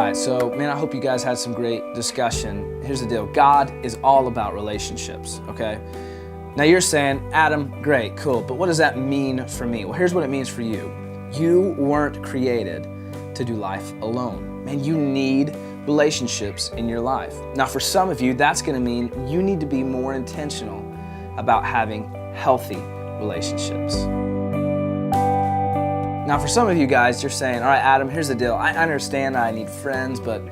right, so man, I hope you guys had some great discussion. Here's the deal. God is all about relationships, okay? Now you're saying, Adam, great, cool, but what does that mean for me? Well, here's what it means for you. You weren't created to do life alone. Man, you need relationships in your life. Now for some of you, that's gonna mean you need to be more intentional about having healthy relationships. Now for some of you guys, you're saying, all right, Adam, here's the deal. I understand I need friends, but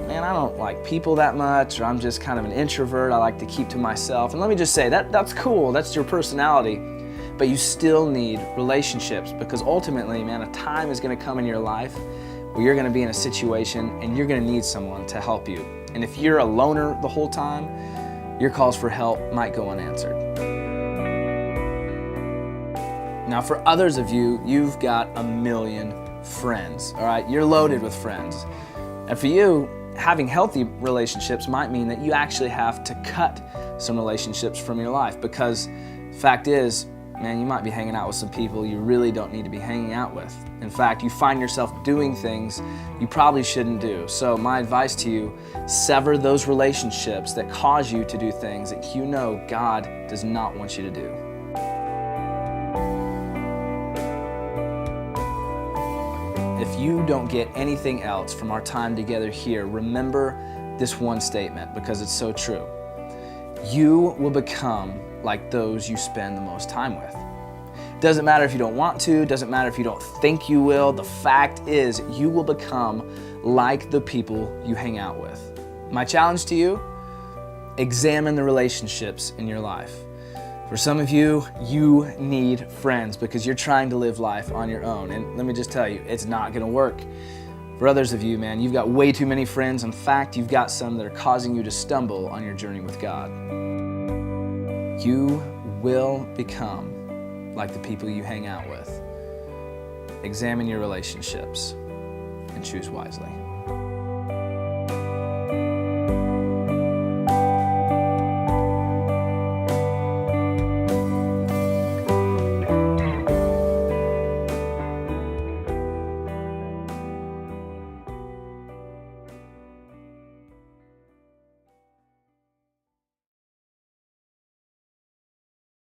man, I don't like people that much, or I'm just kind of an introvert. I like to keep to myself. And let me just say, that's cool, that's your personality, but you still need relationships because ultimately, man, a time is gonna come in your life where you're gonna be in a situation and you're gonna need someone to help you. And if you're a loner the whole time, your calls for help might go unanswered. Now for others of you, you've got a million friends, all right? You're loaded with friends. And for you, having healthy relationships might mean that you actually have to cut some relationships from your life because the fact is, man, you might be hanging out with some people you really don't need to be hanging out with. In fact, you find yourself doing things you probably shouldn't do. So my advice to you, sever those relationships that cause you to do things that you know God does not want you to do. If you don't get anything else from our time together here, remember this one statement because it's so true. You will become like those you spend the most time with. Doesn't matter if you don't want to, doesn't matter if you don't think you will. The fact is, you will become like the people you hang out with. My challenge to you, examine the relationships in your life. For some of you, you need friends because you're trying to live life on your own. And let me just tell you, it's not gonna work. For others of you, man, you've got way too many friends. In fact, you've got some that are causing you to stumble on your journey with God. You will become like the people you hang out with. Examine your relationships and choose wisely.